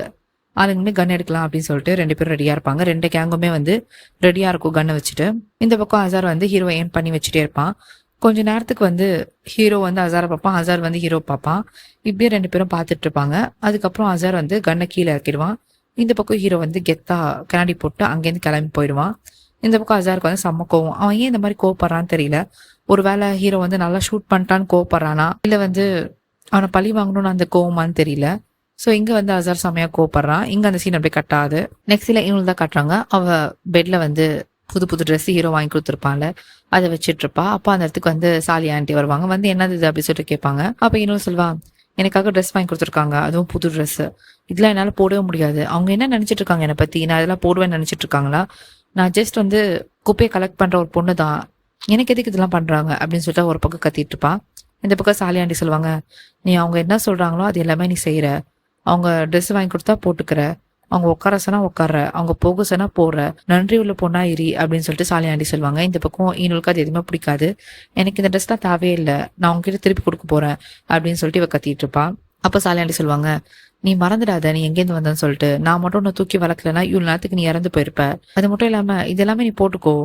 ஆளுங்களுமே கன் எடுக்கலாம் அப்படின்னு சொல்லிட்டு ரெண்டு பேரும் ரெடியா இருப்பாங்க. ரெண்டு கேங்குமே வந்து ரெடியா இருக்கும் கன்னை வச்சுட்டு. இந்த பக்கம் அசார் வந்து ஹீரோ ஏம் பண்ணி வச்சுட்டே இருப்பான். கொஞ்ச நேரத்துக்கு வந்து ஹீரோ வந்து அசாரை பார்ப்பான், அசார் வந்து ஹீரோ பார்ப்பான். இப்படியே ரெண்டு பேரும் பார்த்துட்டு இருப்பாங்க. அதுக்கப்புறம் அசார் வந்து கன்னை கீழே இறக்கிடுவான். இந்த பக்கம் ஹீரோ வந்து கெத்தா கண்ணாடி போட்டு அங்கேருந்து கிளம்பி போயிடுவான். இந்த பக்கம் அசாருக்கு வந்து செம்ம கோவம். அவன் ஏன் இந்த மாதிரி கோவப்படுறான்னு தெரியல. ஒருவேளை ஹீரோ வந்து நல்லா ஷூட் பண்ணிட்டான்னு கோவப்படுறானா, இல்ல வந்து அவனை பழி வாங்கணும்னு அந்த கோவமான்னு தெரியல. சோ இங்க வந்து அசார் செமையா கோவப்படுறான். இங்க அந்த சீன் அப்படியே கட் ஆகுது. நெக்ஸ்ட் சீன்ல இவங்க தான் காட்டுறாங்க, அவ பெட்ல வந்து புது புது ட்ரெஸ் ஹீரோ வாங்கி கொடுத்துருப்பான்ல, அதை வச்சிட்டு இருப்பா. அப்ப அந்த இடத்துக்கு வந்து சாலி ஆண்டி வருவாங்க. வந்து என்னது இது அப்படி சொல்லிட்டு கேட்பாங்க. அப்ப இன்னும் சொல்லுவா, எனக்காக ட்ரெஸ் வாங்கி கொடுத்துருக்காங்க, அதுவும் புது ட்ரெஸ், இதெல்லாம் என்னால போடவே முடியாது, அவங்க என்ன நினைச்சிட்டு இருக்காங்க என்னை பத்தி, நான் இதெல்லாம் போடுவேன்னு நினைச்சிட்டு இருக்காங்களா, நான் ஜஸ்ட் வந்து குப்பையை கலெக்ட் பண்ற ஒரு பொண்ணு தான், எனக்கு எதுக்கு இதெல்லாம் பண்றாங்க அப்படின்னு சொல்லிட்டு ஒரு பக்கம் கத்திட்டு இருப்பா. இந்த பக்கம் சாலி ஆண்டி சொல்லுவாங்க, நீ அவங்க என்ன சொல்றாங்களோ அது எல்லாமே நீ செய்யற, அவங்க ட்ரெஸ் வாங்கி கொடுத்தா போட்டுக்கிற, அவங்க உட்கார சொன்னா உட்கார, அவங்க போக சொன்னா போற, நன்றி உள்ள பொண்ணா இரி அப்படின்னு சொல்லிட்டு சாலி ஆண்டி சொல்லுவாங்க. இந்த பக்கம் ஈனுக்கு அது எதுவுமே பிடிக்காது, எனக்கு இந்த ட்ரெஸ்லாம் தேவையே இல்லை, நான் உங்ககிட்ட திருப்பி கொடுக்க போறேன் அப்படின்னு சொல்லிட்டு இவ கத்திட்டு இருப்பா. அப்ப சாலி ஆண்டி சொல்லுவாங்க, நீ மறந்துடாத நீ எங்கேருந்து வந்தன்னு சொல்லிட்டு, நான் மட்டும் உன்னை தூக்கி வளர்க்கலன்னா இவ்வளவு நேரத்துக்கு நீ இறந்து போயிருப்ப, அது மட்டும் இல்லாம இது எல்லாமே நீ போட்டுக்கோ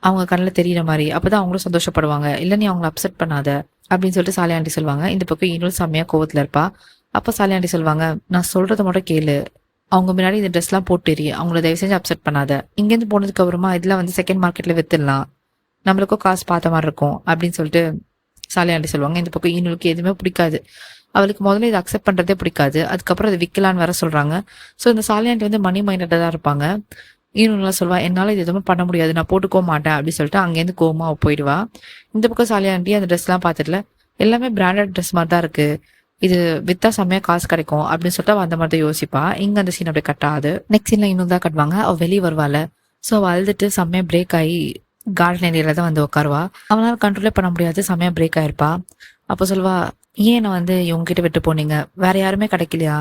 அவங்க கண்ணில் தெரியற மாதிரி, அப்பதான் அவங்களும் சந்தோஷப்படுவாங்க, இல்ல நீ அவங்களை அப்செட் பண்ணாத அப்படின்னு சொல்லிட்டு சாலி ஆண்டி சொல்லுவாங்க. இந்த பக்கம் ஈனுல் செம்மையா கோவத்துல இருப்பா. அப்ப சாலி ஆண்டி சொல்லுவாங்க, நான் சொல்றதை மட்டும் கேளு, அவங்க முன்னாடி இந்த ட்ரெஸ் எல்லாம் போட்டுறி, அவங்கள தயவு செஞ்சு அப்செட் பண்ணாத, இங்கேருந்து போனதுக்கு அப்புறமா இதெல்லாம் வந்து செகண்ட் மார்க்கெட்ல வித்துடலாம், நம்மளுக்கும் காசு பார்த்த மாதிரி இருக்கும் அப்படின்னு சொல்லிட்டு சாலி ஆண்டி சொல்லுவாங்க. இந்த பக்கம் ஈனுலுக்கு எதுவுமே பிடிக்காது, அவளுக்கு முதல்ல இதை அக்செப்ட் பண்றதே பிடிக்காது, அதுக்கப்புறம் அதை விற்கலான்னு வேற சொல்றாங்க. ஸோ இந்த சாலி ஆண்டி வந்து மணி மைண்டடா தான் இருப்பாங்க. ஈனுலாம் சொல்லுவா, என்னால இது எதுவுமே பண்ண முடியாது, நான் போட்டுக்கோ மாட்டேன் அப்படின்னு சொல்லிட்டு அங்கேருந்து கோவமா போயிடுவா. இந்த பக்கம் சாலி ஆண்டி அந்த ட்ரெஸ் எல்லாம் பார்த்துட்டுல, எல்லாமே பிராண்டட் ட்ரெஸ் மாதிரி தான் இருக்கு, இது வித்தா செம்மையா காசு கிடைக்கும் அப்படின்னு சொல்லிட்டு அந்த மாதிரி தான் யோசிப்பா. இங்க அந்த சீன் அப்படியே கட் ஆகுது. நெக்ஸ்ட் சீன்ல இன்னும் தான் கட்டுவாங்க. அவ வெளியே வருவாள். ஸோ அவள் அழுதுட்டு செம்மையாக பிரேக் ஆகி கார்டன் ஏரியாவில் தான் வந்து உட்காருவா. அவனால் கண்ட்ரோலே பண்ண முடியாது, செம்மையாக பிரேக் ஆயிருப்பா. அப்போ சொல்வா, ஏன் என்னை வந்து இவங்ககிட்ட விட்டு போனீங்க, வேற யாருமே கிடைக்கலையா?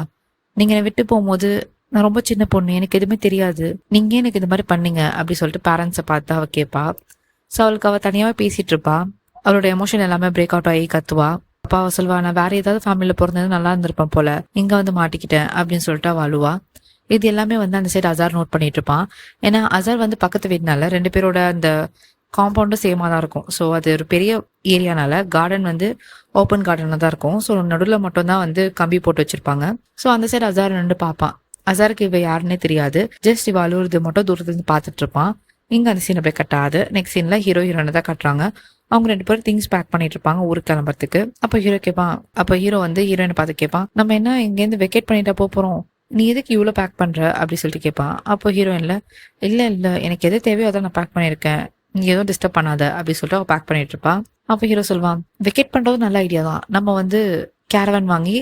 நீங்கள் என்னை விட்டு போகும்போது நான் ரொம்ப சின்ன பொண்ணு, எனக்கு எதுவுமே தெரியாது, நீங்கள் எனக்கு இது மாதிரி பண்ணீங்க அப்படி சொல்லிட்டு பேரண்ட்ஸை பார்த்து அவள் கேட்பா. ஸோ அவளுக்கு அவள் தனியாகவே பேசிகிட்டு இருப்பா. அவளோட எமோஷன் எல்லாமே பிரேக் அவுட் ஆகி கத்துவா. அப்பா அவள் சொல்வா, நான் வேற ஏதாவது ஃபேமிலியில் பிறந்தது நல்லா இருந்திருப்பேன் போல, இங்கே வந்து மாட்டிக்கிட்டேன் அப்படின்னு சொல்லிட்டு அவள் அழுவா. இது எல்லாமே வந்து அந்த சைடு அசார் நோட் பண்ணிட்டு இருப்பான். ஏன்னா அசார் வந்து பக்கத்து வீட்டுனால 2 பேரோட அந்த காம்பவுண்டும் சேமாக தான் இருக்கும். ஸோ அது ஒரு பெரிய ஏரியானால கார்டன் வந்து ஓப்பன் கார்டனாக தான் இருக்கும். ஸோ நடுவில் மட்டும்தான் வந்து கம்பி போட்டு வச்சிருப்பாங்க. ஸோ அந்த சைடு அசார் நின்று பார்ப்பான். அசாருக்கு இவ யாருன்னே தெரியாது, ஜஸ்ட் இவ அழுவுறது மட்டும் தூரத்துலேருந்து பார்த்துட்டு இருப்பான். இங்கே அந்த சீன் அப்படியே கட்டாது. நெக்ஸ்ட் சீனில் ஹீரோ ஹீரோனை தான் கட்டுறாங்க. அவங்க 2 பேரும் திங்ஸ் பேக் பண்ணிட்டு இருப்பாங்க ஊருக்கு கிளம்புறதுக்கு. அப்போ ஹீரோ கேட்பான், அப்போ ஹீரோ வந்து ஹீரோயினை பார்த்து கேட்பான், நம்ம என்ன இங்கேருந்து வெக்கேட் பண்ணிட்டா போகிறோம், நீ எதுக்கு இவ்வளோ பேக் பண்ணுற அப்படி சொல்லிட்டு கேட்பான். அப்போ ஹீரோயின்ல, இல்லை எனக்கு எது தேவையோ அதான் நான் பேக் பண்ணியிருக்கேன், நீ எதுவும் டிஸ்டர்ப் பண்ணாத அப்படி சொல்லிட்டு அவள் பேக் பண்ணிட்டு இருப்பான். அப்போ ஹீரோ சொல்வான், வெக்கேட் பண்ணுறது நல்ல ஐடியா தான், நம்ம வந்து கேரவன் வாங்கி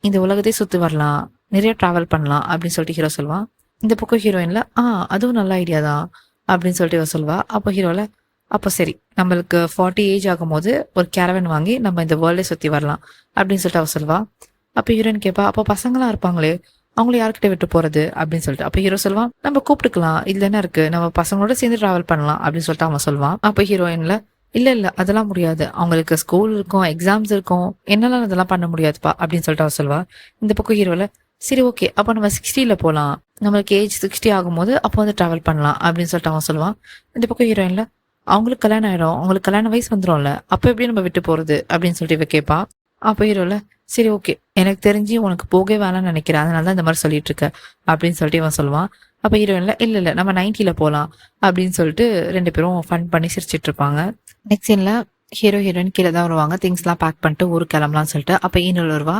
இந்த உலகத்தை சுற்றி வரலாம், நிறைய ட்ராவல் பண்ணலாம் அப்படின்னு சொல்லிட்டு ஹீரோ சொல்வான். இந்த பக்கம் ஹீரோயின்ல, அதுவும் நல்ல ஐடியா தான் அப்படின்னு சொல்லிட்டு இவ சொல்வா. அப்போ ஹீரோவில், அப்போ சரி, நம்மளுக்கு 40 ஏஜ் ஆகும்போது ஒரு கேரவன் வாங்கி நம்ம இந்த வேர்ல்டை சுற்றி வரலாம் அப்படின்னு சொல்லிட்டு அவ சொல்வா. அப்போ ஹீரோயின் கேட்பா, அப்போ பசங்களாம் இருப்பாங்களே, அவங்கள யார்கிட்ட விட்டு போறது அப்படின்னு சொல்லிட்டு. அப்போ ஹீரோ சொல்வான், நம்ம கூப்பிட்டுக்கலாம், இதுல என்ன இருக்கு, நம்ம பசங்களோட சேர்ந்து டிராவல் பண்ணலாம் அப்படின்னு சொல்லிட்டு அவன் சொல்வான். அப்போ ஹீரோயின்ல, இல்ல அதெல்லாம் முடியாது, அவங்களுக்கு ஸ்கூல் இருக்கும், எக்ஸாம்ஸ் இருக்கும், என்னால அதெல்லாம் பண்ண முடியாதுப்பா அப்படின்னு சொல்லிட்டு அவன் சொல்வா. இந்த பக்கம் ஹீரோல, சரி ஓகே, அப்போ நம்ம 60ல போகலாம், நம்மளுக்கு ஏஜ் 60 ஆகும்போது அப்போ வந்து டிராவல் பண்ணலாம் அப்படின்னு சொல்லிட்டு அவன் சொல்லுவான். இந்த பக்கம் ஹீரோயின்ல, அவங்களுக்கு கல்யாணம் ஆயிடும், அவங்களுக்கு கல்யாண வயசு வந்துடும்ல, அப்போ எப்படி நம்ம விட்டு போறது அப்படின்னு சொல்லிட்டு இவ கேட்பா. அப்போ ஹீரோல, சரி ஓகே, எனக்கு தெரிஞ்சு உனக்கு போகவே வேணாம்னு நினைக்கிறேன், அதனால தான் இந்த மாதிரி சொல்லிட்டு இருக்க அப்படின்னு சொல்லிட்டு இவன் சொல்லுவான். அப்போ ஹீரோயின்ல, இல்லை நம்ம 90ல போகலாம் அப்படின்னு சொல்லிட்டு 2 பேரும் ஃபன் பண்ணி சிரிச்சிட்டு இருப்பாங்க. நெக்ஸ்ட் சீன்ல ஹீரோ ஹீரோயின் கீழே தான் வருவாங்க, திங்ஸ்லாம் பேக் பண்ணிட்டு ஊருக்கு கிளம்பலாம்னு சொல்லிட்டு. அப்போ ஈனல் வருவா,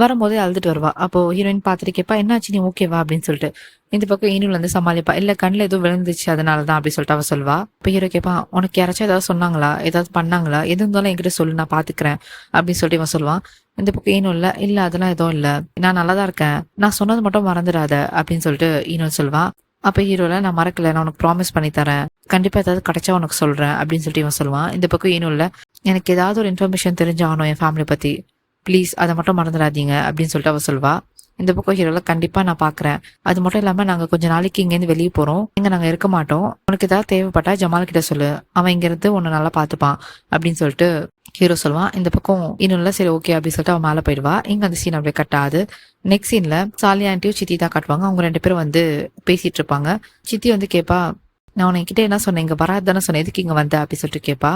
வரும்போதே அழுதுட்டு வருவா. அப்போ ஹீரோயின் பார்த்துட்டு கேட்பா, என்னாச்சு நீ ஓகேவா அப்படின்னு சொல்லிட்டு. இந்த பக்கம் ஈனல் வந்து சமாளிப்பா, இல்லை கண்ணில் எதுவும் விழுந்துச்சு அதனால தான் அப்படி சொல்லிட்டு அவ சொல்வா. இப்போ ஹீரோ கேட்பான், உனக்கு யாராச்சும் ஏதாவது சொன்னாங்களா, ஏதாவது பண்ணாங்களா, எது இருந்தாலும் என்கிட்ட சொல்லு, நான் பார்த்துக்கிறேன் அப்படின்னு சொல்லிட்டு இவன் சொல்லுவான். இந்த பக்கம் ஈனும் இல்லை அதெல்லாம் எதுவும் இல்லை, நான் நல்லா தான் இருக்கேன், நான் சொன்னது மட்டும் மறந்துடாத அப்படின்னு சொல்லிட்டு ஈனும் சொல்வான். அப்போ ஹீரோல, நான் மறக்கல, நான் உனக்கு ப்ராமிஸ் பண்ணி தரேன், கண்டிப்பா ஏதாவது கிடைச்சா உனக்கு சொல்றேன் அப்படின்னு சொல்லிட்டு இவன் சொல்லுவான். இந்த பக்கம் ஈனும், எனக்கு ஏதாவது ஒரு இன்ஃபர்மேஷன் தெரிஞ்சாகணும் என் ஃபேமிலி பத்தி, ப்ளீஸ் அதை மட்டும் மறந்துடாதீங்க அப்படின்னு சொல்லிட்டு அவ சொல்வா. இந்த பக்கம் ஹீரோல, கண்டிப்பா நான் பாக்குறேன், அது மட்டும் இல்லாம நாங்க கொஞ்ச நாளைக்கு இங்கேருந்து வெளியே போறோம், இங்க நாங்க இருக்க மாட்டோம், உனக்கு ஏதாவது தேவைப்பட்டா ஜமால் கிட்ட சொல்லு, அவன் இங்க இருந்து உன்னை நல்லா பாத்துப்பான் அப்படின்னு சொல்லிட்டு ஹீரோ சொல்லுவான். இந்த பக்கம் இன்னும் சரி ஓகே அப்படின்னு சொல்லிட்டு அவன் மேலே போயிடுவா. இங்க அந்த சீன் அப்படியே கட்டாது. நெக்ஸ்ட் சீன்ல சாலி ஆண்டியும் சித்தி தான் காட்டுவாங்க. அவங்க 2 பேரும் வந்து பேசிட்டு இருப்பாங்க. சித்தி வந்து கேட்பா, நான் உனக்கிட்ட என்ன சொன்னேன், இங்க வராது தானே சொன்னேன், எதுக்கு இங்க வந்த அப்படி சொல்லிட்டு கேட்பா.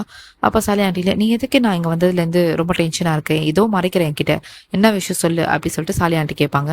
அப்ப சாலி ஆண்டியில, நீ எதுக்கு நான் இங்க வந்ததுல இருந்து ரொம்ப டென்ஷனா இருக்கேன், ஏதோ மறைக்கிறேன் என்கிட்ட, என்ன விஷயம் சொல்லு அப்படி சொல்லிட்டு சாலி ஆண்டி கேட்பாங்க.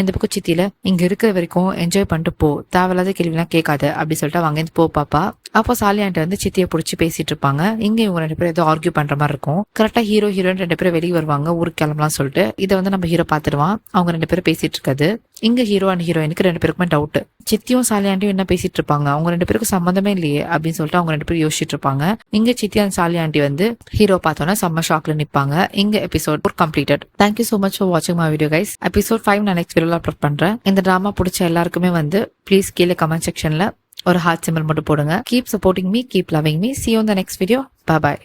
இந்த பக்கம் சித்தியில, இங்க இருக்கிற வரைக்கும் என்ஜாய் பண்ணிட்டு போ, தேவையில்லாத கேள்விலாம் கேட்காத அப்படி சொல்லிட்டு அவங்க இருந்து போ பாப்பா. அப்போ சாலி ஆண்டி வந்து சித்தியை பிடிச்சி பேசிட்டு இருப்பாங்க. இங்க இவங்க 2 பேரும் ஏதோ ஆர்கியூ பண்ற மாதிரி இருக்கும். கரெக்டா ஹீரோ ஹீரோயின் 2 பேரும் வெளியே வருவாங்க ஊருக்கு கிளம்பலாம் சொல்லிட்டு. இதை வந்து நம்ம ஹீரோ பாத்துடுவான், அவங்க 2 பேரும் பேசிட்டு இருக்காது. இங்க ஹீரோ அண்ட் ஹீரோயினுக்கு 2 பேருக்குமே டவுட், சித்தியும் சாலி ஆண்டியும் என்ன பேசிட்டு இருப்பாங்க, அவங்க 2 பேருக்கும் சம்மந்தமே இல்லையே அப்படின்னு சொல்லிட்டு அவங்க 2 பேரும் யோசிச்சுட்டு இருப்பாங்க. இங்க சித்தி அண்ட் சாலி ஆண்டி வந்து ஹீரோ பார்த்தோன்னா செம்ம ஷாக்ல நிப்பாங்க. இங்க episode 4 completed. Thank you so much for வாட்சிங் மை வீடியோ கைஸ். எபிசோட் 5 நான் நெக்ஸ்ட் வீடியோல அப்லோட் பண்றேன். இந்த டிராமா பிடிச்ச எல்லாருக்குமே வந்து ப்ளீஸ் கீழே கமெண்ட் செக்ஷன்ல ஒரு ஹார்ட் சிம்பிள் மட்டும் போடுங்க. Keep supporting me, keep loving me. See you in the next video. Bye bye.